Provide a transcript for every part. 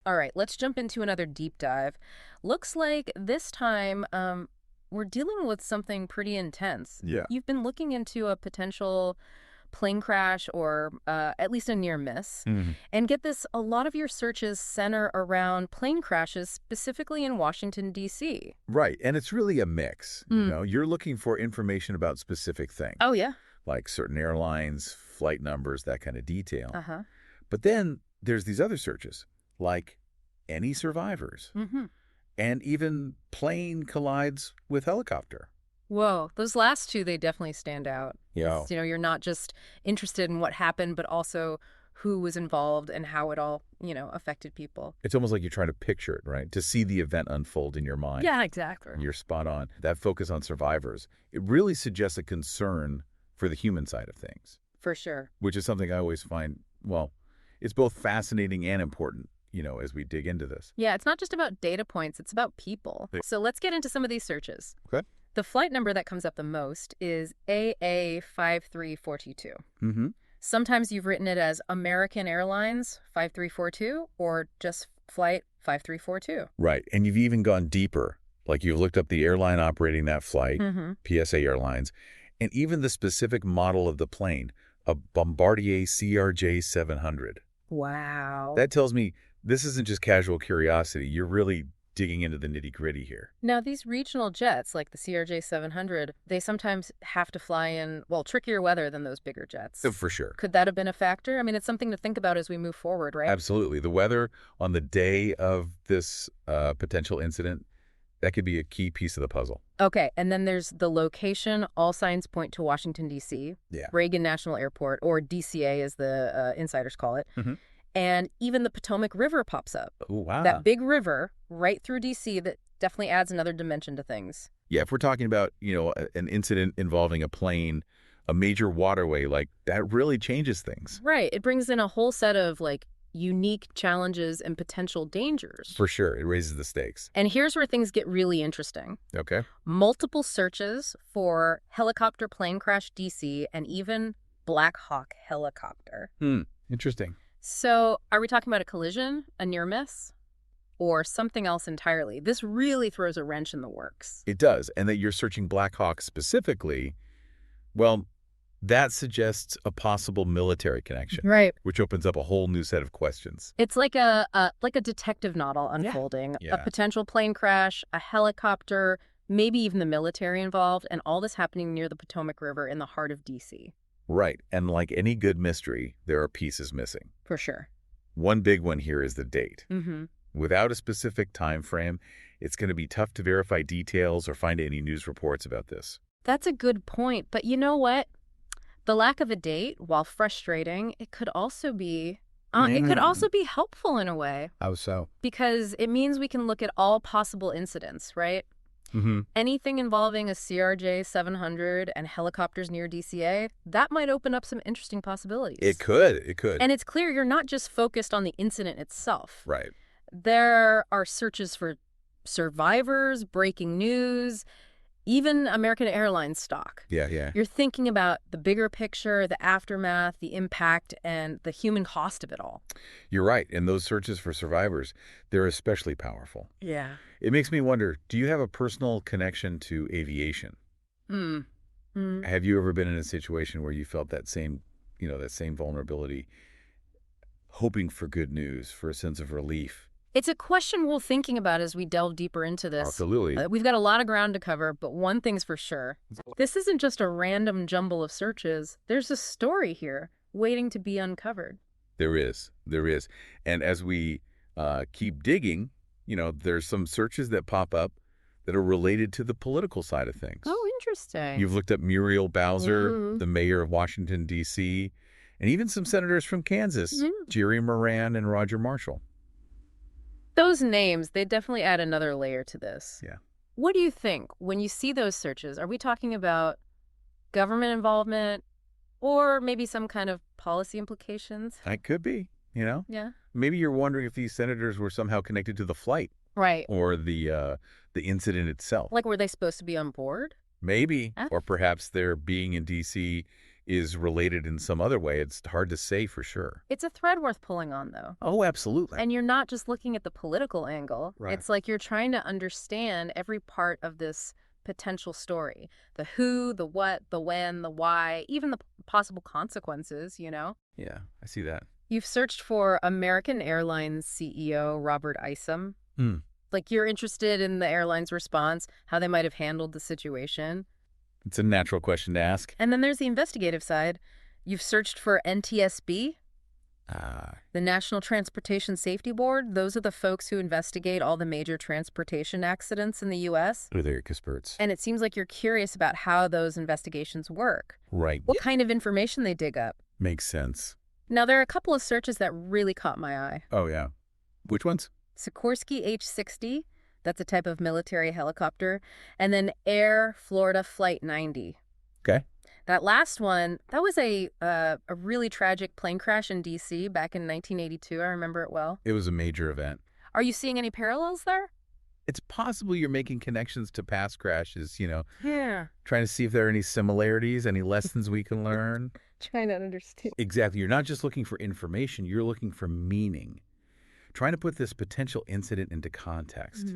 All right, let's jump into another deep dive. Looks like this time we're dealing with something pretty intense. Yeah. You've been looking into a potential plane crash or at least a near miss. Mhm. And get this, a lot of your searches center around plane crashes, specifically in Washington, D.C. Right. And it's really a mix. Mm. You're looking for information about specific things, Oh, yeah. like certain airlines, flight numbers, that kind of detail. Uh-huh. But then there's these other searches, like any survivors, Mm-hmm. and even plane collides with helicopter. Whoa, those last two, they definitely stand out. Yeah. You're not just interested in what happened, but also who was involved and how it all, affected people. It's almost like you're trying to picture it, right? To see the event unfold in your mind. Yeah, exactly. You're spot on. That focus on survivors, it really suggests a concern for the human side of things, For sure. which is something I always find, well, it's both fascinating and important, as we dig into this. Yeah, it's not just about data points, it's about people. Yeah. So let's get into some of these searches. Okay. The flight number that comes up the most is AA53422. Mm-hmm. Sometimes you've written it as American Airlines 5342 or just Flight 5342. Right. And you've even gone deeper. Like you've looked up the airline operating that flight, Mm-hmm. PSA Airlines, and even the specific model of the plane, a Bombardier CRJ 700. Wow. That tells me this isn't just casual curiosity. You're really digging into the nitty-gritty here. Now, these regional jets, like the CRJ 700, they sometimes have to fly in, trickier weather than those bigger jets. So for sure. Could that have been a factor? I mean, it's something to think about as we move forward, right? Absolutely. The weather on the day of this potential incident, that could be a key piece of the puzzle. Okay, and then there's the location. All signs point to Washington, D.C., Yeah. Reagan National Airport, or DCA as the insiders call it. Mm-hmm. And even the Potomac River pops up. Oh, wow. That big river right through D.C. that definitely adds another dimension to things. Yeah, if we're talking about, an incident involving a plane, a major waterway, like that really changes things. Right. It brings in a whole set of, unique challenges and potential dangers. For sure. It raises the stakes. And here's where things get really interesting. Okay. Multiple searches for helicopter plane crash DC and even Black Hawk helicopter. Interesting. So are we talking about a collision, a near miss, or something else entirely? This really throws a wrench in the works. It does. And that you're searching Black Hawk specifically, well, that suggests a possible military connection, Right. which opens up a whole new set of questions. It's like a detective novel unfolding. Yeah. A potential plane crash, a helicopter, maybe even the military involved, and all this happening near the Potomac River in the heart of D.C. Right. And like any good mystery, there are pieces missing. For sure. One big one here is the date. Mm-hmm. Without a specific time frame, it's going to be tough to verify details or find any news reports about this. That's a good point. But you know what? The lack of a date, while frustrating, it could also be helpful in a way, How so? because it means we can look at all possible incidents, right? Mm-hmm. Anything involving a CRJ 700 and helicopters near DCA, that might open up some interesting possibilities. It could. And it's clear you're not just focused on the incident itself. Right. There are searches for survivors, breaking news, even American Airlines stock. Yeah. You're thinking about the bigger picture, the aftermath, the impact, and the human cost of it all. You're right. And those searches for survivors, they're especially powerful. Yeah. It makes me wonder, do you have a personal connection to aviation? Have you ever been in a situation where you felt that same vulnerability, hoping for good news, for a sense of relief? It's a question we're thinking about as we delve deeper into this. Absolutely. We've got a lot of ground to cover, but one thing's for sure. This isn't just a random jumble of searches. There's a story here waiting to be uncovered. There is. And as we keep digging, there's some searches that pop up that are related to the political side of things. Oh, interesting. You've looked up Muriel Bowser, Mhm. the mayor of Washington, D.C., and even some senators from Kansas, Jerry Moran and Roger Marshall. Those names, they definitely add another layer to this. Yeah. What do you think when you see those searches? Are we talking about government involvement or maybe some kind of policy implications? That could be, Yeah. Maybe you're wondering if these senators were somehow connected to the flight Right. or the incident itself. Like, were they supposed to be on board? Maybe. Huh? Or perhaps their being in D.C. is related in some other way. It's hard to say for sure. It's a thread worth pulling on, though. Oh, absolutely. And you're not just looking at the political angle. Right. It's like you're trying to understand every part of this potential story. The who, the what, the when, the why, even the possible consequences, you know? Yeah, I see that. You've searched for American Airlines CEO Robert Isom. Like, you're interested in the airline's response, how they might have handled the situation. It's a natural question to ask. And then there's the investigative side. You've searched for NTSB, the National Transportation Safety Board. Those are the folks who investigate all the major transportation accidents in the U.S. Oh, they're experts. And it seems like you're curious about how those investigations work. Right. What kind of information they dig up. Makes sense. Now, there are a couple of searches that really caught my eye. Oh, yeah. Which ones? Sikorsky H-60, that's a type of military helicopter, and then Air Florida Flight 90. Okay. That last one, that was a really tragic plane crash in D.C. back in 1982. I remember it well. It was a major event. Are you seeing any parallels there? It's possible you're making connections to past crashes, Yeah. trying to see if there are any similarities, any lessons we can learn. Trying to understand. Exactly. You're not just looking for information, you're looking for meaning. Trying to put this potential incident into context.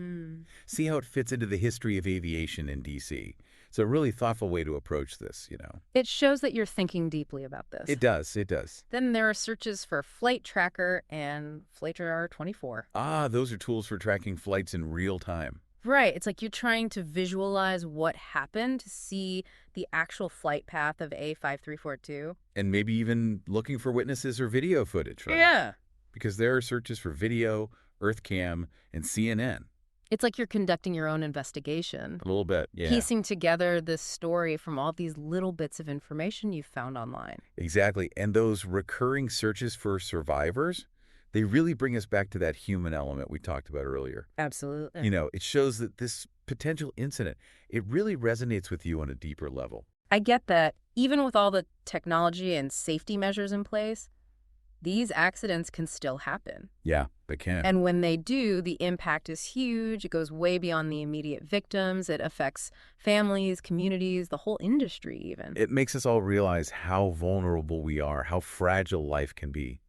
See how it fits into the history of aviation in D.C. It's a really thoughtful way to approach this, It shows that you're thinking deeply about this. It does. It does. Then there are searches for Flight Tracker and Flight Radar 24. Those are tools for tracking flights in real time. Right. It's like you're trying to visualize what happened, to see the actual flight path of A5342. And maybe even looking for witnesses or video footage, right? Yeah. Because there are searches for video, EarthCam, and CNN. It's like you're conducting your own investigation. A little bit, yeah. Piecing together this story from all these little bits of information you've found online. Exactly. And those recurring searches for survivors, they really bring us back to that human element we talked about earlier. Absolutely. It shows that this potential incident, it really resonates with you on a deeper level. I get that even with all the technology and safety measures in place, these accidents can still happen. Yeah, they can. And when they do, the impact is huge. It goes way beyond the immediate victims. It affects families, communities, the whole industry even. It makes us all realize how vulnerable we are, how fragile life can be.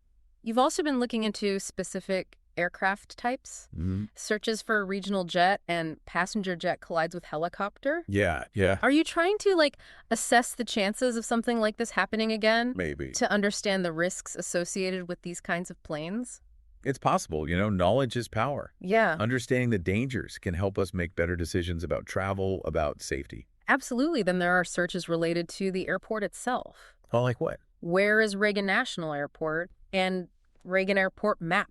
You've also been looking into specific aircraft types, searches for regional jet and passenger jet collides with helicopter. Yeah. Are you trying to, assess the chances of something like this happening again? Maybe. To understand the risks associated with these kinds of planes? It's possible. Knowledge is power. Yeah. Understanding the dangers can help us make better decisions about travel, about safety. Absolutely. Then there are searches related to the airport itself. Oh, like what? Where is Reagan National Airport and Reagan Airport map?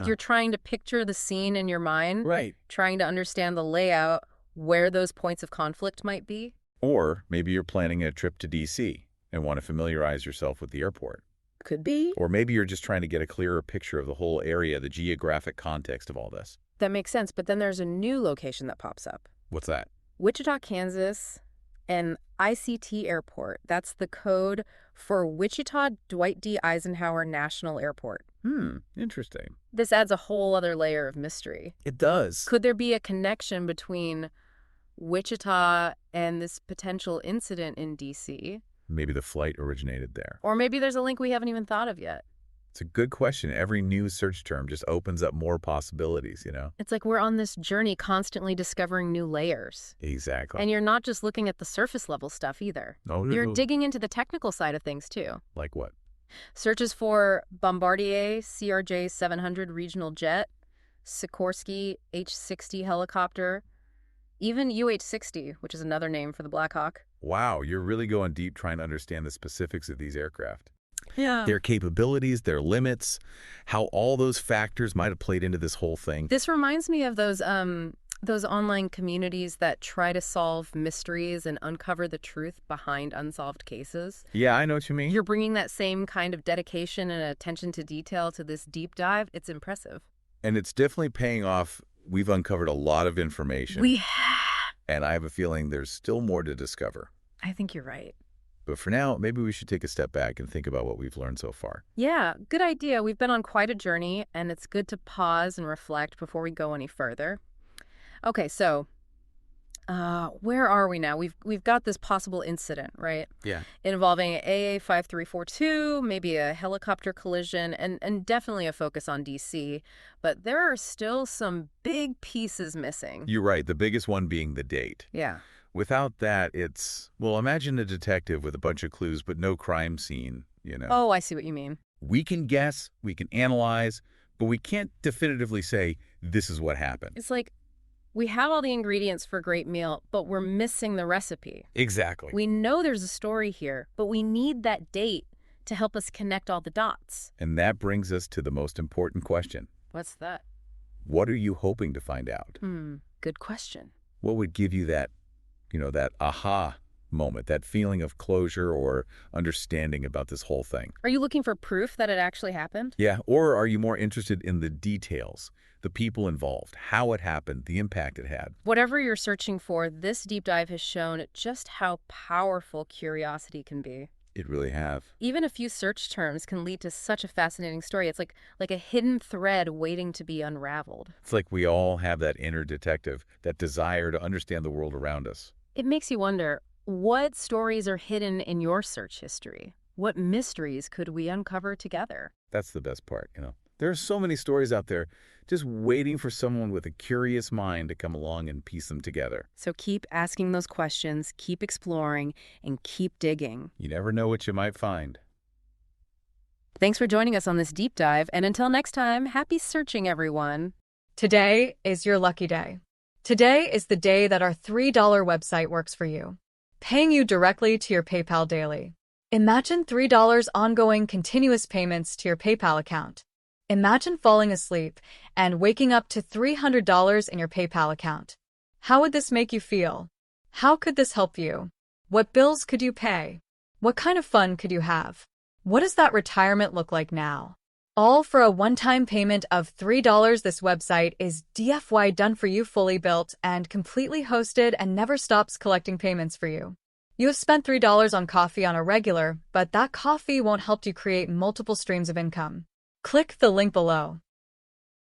You're trying to picture the scene in your mind. Right. Trying to understand the layout, where those points of conflict might be. Or maybe you're planning a trip to D.C. and want to familiarize yourself with the airport. Could be. Or maybe you're just trying to get a clearer picture of the whole area, the geographic context of all this. That makes sense. But then there's a new location that pops up. What's that? Wichita, Kansas, and ICT Airport. That's the code for Wichita Dwight D. Eisenhower National Airport. Interesting. This adds a whole other layer of mystery. It does. Could there be a connection between Wichita and this potential incident in D.C.? Maybe the flight originated there. Or maybe there's a link we haven't even thought of yet. It's a good question. Every new search term just opens up more possibilities, It's like we're on this journey constantly discovering new layers. Exactly. And you're not just looking at the surface level stuff either. No. You're digging into the technical side of things too. Like what? Searches for Bombardier CRJ 700 regional jet, Sikorsky H-60 helicopter, even UH-60, which is another name for the Black Hawk. Wow, you're really going deep trying to understand the specifics of these aircraft. Yeah. Their capabilities, their limits, how all those factors might have played into this whole thing. This reminds me of those online communities that try to solve mysteries and uncover the truth behind unsolved cases. Yeah, I know what you mean. You're bringing that same kind of dedication and attention to detail to this deep dive. It's impressive. And it's definitely paying off. We've uncovered a lot of information. We have. And I have a feeling there's still more to discover. I think you're right. But for now, maybe we should take a step back and think about what we've learned so far. Yeah, good idea. We've been on quite a journey, and it's good to pause and reflect before we go any further. Okay, so Where are we now? We've got this possible incident, right? Yeah. Involving AA5342, maybe a helicopter collision, and definitely a focus on DC. But there are still some big pieces missing. You're right, the biggest one being the date. Yeah. Without that, well, imagine a detective with a bunch of clues but no crime scene, Oh, I see what you mean. We can guess, we can analyze, but we can't definitively say this is what happened. It's like we have all the ingredients for a great meal, but we're missing the recipe. Exactly. We know there's a story here, but we need that date to help us connect all the dots. And that brings us to the most important question. What's that? What are you hoping to find out? Good question. What would give you that aha moment, that feeling of closure or understanding about this whole thing? Are you looking for proof that it actually happened? Yeah, or are you more interested in the details, the people involved, how it happened, the impact it had? Whatever you're searching for, this deep dive has shown just how powerful curiosity can be. It really have. Even a few search terms can lead to such a fascinating story. It's like a hidden thread waiting to be unraveled. It's like we all have that inner detective, that desire to understand the world around us. It makes you wonder, what stories are hidden in your search history? What mysteries could we uncover together? That's the best part, There are so many stories out there just waiting for someone with a curious mind to come along and piece them together. So keep asking those questions, keep exploring, and keep digging. You never know what you might find. Thanks for joining us on this deep dive, and until next time, happy searching, everyone. Today is your lucky day. Today is the day that our $3 website works for you, paying you directly to your PayPal daily. Imagine $3 ongoing continuous payments to your PayPal account. Imagine falling asleep and waking up to $300 in your PayPal account. How would this make you feel? How could this help you? What bills could you pay? What kind of fun could you have? What does that retirement look like now? All for a one-time payment of $3. This website is DFY done for you, fully built and completely hosted, and never stops collecting payments for you. You have spent $3 on coffee on a regular, but that coffee won't help you create multiple streams of income. Click the link below.